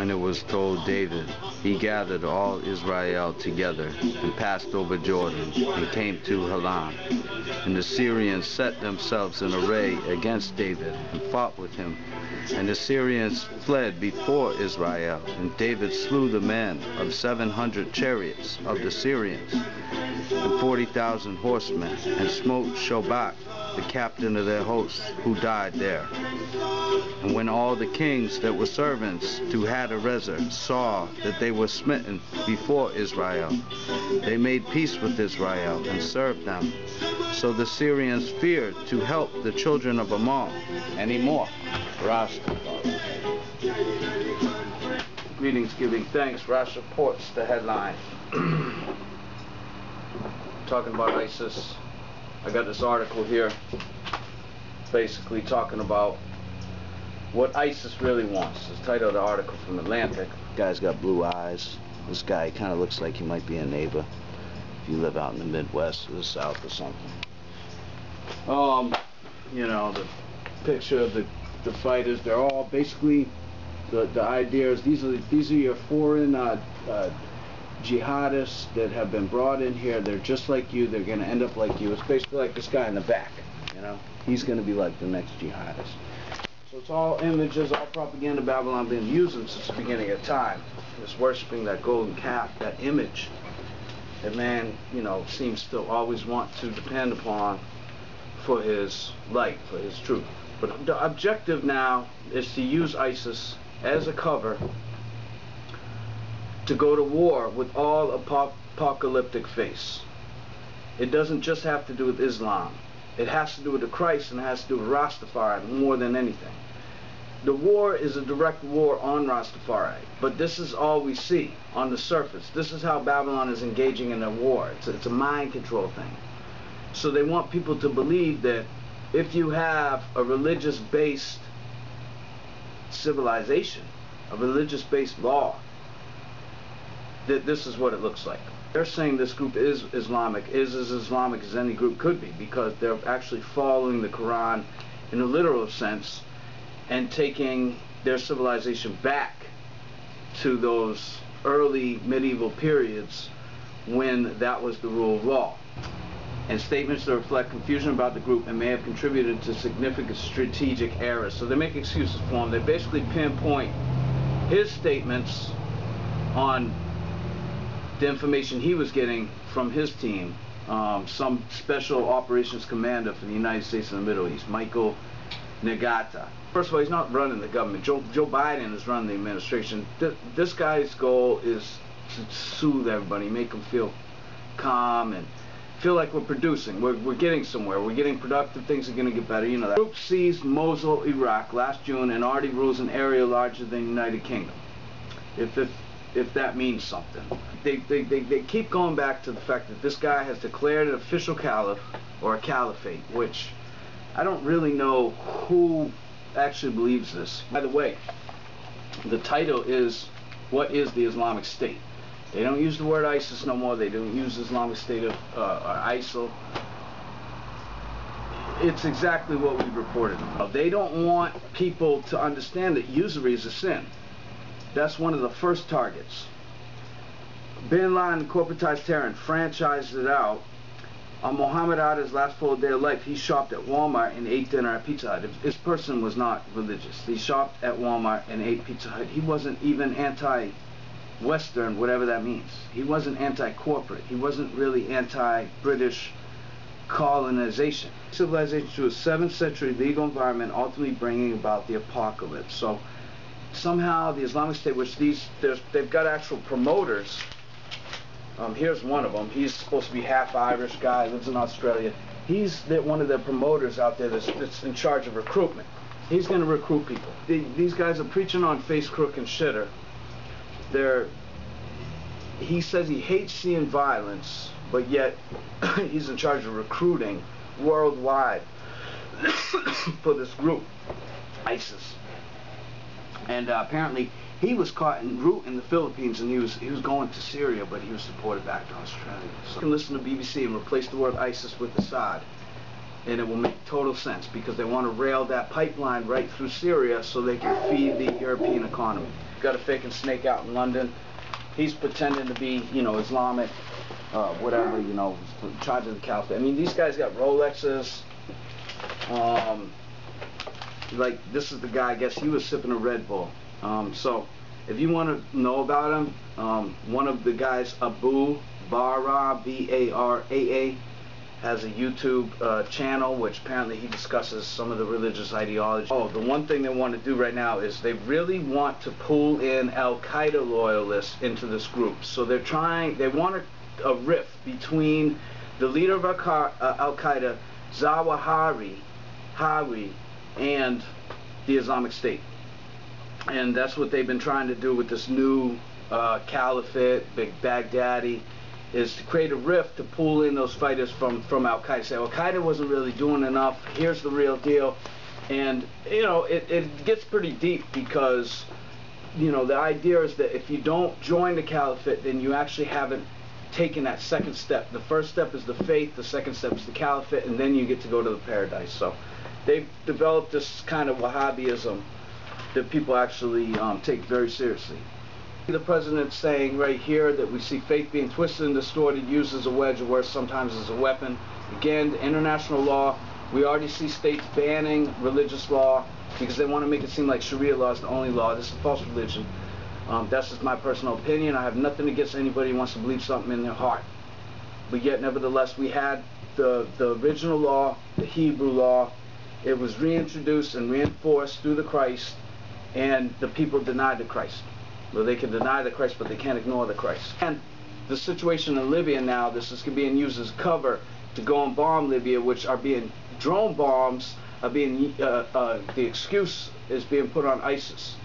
when it was told David, he gathered all Israel together and passed over Jordan and came to Helam. And the Syrians set themselves in array against David and fought with him. And the Syrians fled before Israel, and David slew the men of 700 chariots of the Syrians and 40,000 horsemen, and smote Shobach, the captain of their hosts, who died there. And when all the kings that were servants to Hadarezer saw that they were smitten before Israel, they made peace with Israel and served them. So the Syrians feared to help the children of Ammon anymore. Rastafari. Greetings, giving thanks. Rash reports the headline. Talking about ISIS. I got this article here basically talking about what ISIS really wants. It's the title of the article from Atlantic. Guy's got blue eyes. This guy kind of looks like he might be a neighbor if you live out in the Midwest or the South or something. You know, the picture of the fighters, they're all basically, the idea is these are your foreign jihadists that have been brought in here. They're just like you. They're going to end up like you. It's basically like this guy in the back, you know. He's going to be like the next jihadist. So it's all images, all propaganda Babylon been using since the beginning of time. It's worshiping that golden calf, that image that man, you know, seems to always want to depend upon for his light, for his truth. But the objective now is to use ISIS as a cover to go to war with all apocalyptic face. It doesn't just have to do with Islam. It has to do with the Christ, and it has to do with Rastafari more than anything. The war is a direct war on Rastafari, but this is all we see on the surface. This is how Babylon is engaging in a war. It's a mind control thing. So they want people to believe that if you have a religious-based civilization, a religious-based law, that this is what it looks like. They're saying this group is Islamic, is as Islamic as any group could be, because they're actually following the Quran in a literal sense and taking their civilization back to those early medieval periods when that was the rule of law. And statements that reflect confusion about the group and may have contributed to significant strategic errors. So they make excuses for him. They basically pinpoint his statements on the information he was getting from his team, some special operations commander for the United States and the Middle East, Michael Nagata. First of all, he's not running the government. Joe Biden is running the administration. This guy's goal is to soothe everybody, make them feel calm and feel like we're producing. We're getting somewhere. We're getting productive. Things are going to get better. You know that. The group seized Mosul, Iraq last June and already rules an area larger than the United Kingdom. If that means something. They keep going back to the fact that this guy has declared an official caliph or a caliphate, which I don't really know who actually believes this. By the way, the title is, what is the Islamic State? They don't use the word ISIS no more. They don't use Islamic State or ISIL. It's exactly what we reported about. They don't want people to understand that usury is a sin. That's one of the first targets. Bin Laden corporatized terror and franchised it out. On Muhammad Atta's last full day of life, he shopped at Walmart and ate dinner at Pizza Hut. This person was not religious. He shopped at Walmart and ate Pizza Hut. He wasn't even anti-Western, whatever that means. He wasn't anti-corporate. He wasn't really anti-British colonization. Civilization to a 7th century legal environment, ultimately bringing about the apocalypse. So somehow the Islamic State, which they've got actual promoters. Here's one of them. He's supposed to be half Irish guy, lives in Australia. He's one of the promoters out there that's in charge of recruitment. He's going to recruit people. These guys are preaching on face, crook, and shitter. He says he hates seeing violence, but yet he's in charge of recruiting worldwide for this group, ISIS. And apparently he was caught en route in the Philippines, and he was going to Syria, but he was deported back to Australia. So you can listen to BBC and replace the word ISIS with Assad, and it will make total sense, because they want to rail that pipeline right through Syria so they can feed the European economy. got a faking snake out in London. He's pretending to be, you know, Islamic, whatever, you know, charging the caliphate. I mean, these guys got Rolexes. Like, this is the guy, I guess he was sipping a Red Bull. So, if you want to know about him, one of the guys, Abu Bara, B-A-R-A-A, has a YouTube channel, which apparently he discusses some of the religious ideology. Oh, the one thing they want to do right now is they really want to pull in Al-Qaeda loyalists into this group. So they're trying, they want a rift between the leader of Al-Qaeda, Zawahiri, and the Islamic State. And that's what they've been trying to do with this new caliphate, Big Baghdadi, is to create a rift to pull in those fighters from Al-Qaeda. Say, Al-Qaeda wasn't really doing enough, here's the real deal. And, you know, it gets pretty deep because, you know, the idea is that if you don't join the caliphate, then you actually haven't taken that second step. The first step is the faith, the second step is the caliphate, and then you get to go to the paradise. So they've developed this kind of Wahhabism that people actually take very seriously. The president's saying right here that we see faith being twisted and distorted, used as a wedge, or worse, sometimes as a weapon. Again, the international law, we already see states banning religious law because they want to make it seem like Sharia law is the only law. This is a false religion. That's just my personal opinion. I have nothing against anybody who wants to believe something in their heart. But yet, nevertheless, we had the original law, the Hebrew law. It was reintroduced and reinforced through the Christ, and the people denied the Christ. Well, they can deny the Christ, but they can't ignore the Christ. And the situation in Libya now, this is being used as cover to go and bomb Libya, which are being drone bombs, are being the excuse is being put on ISIS.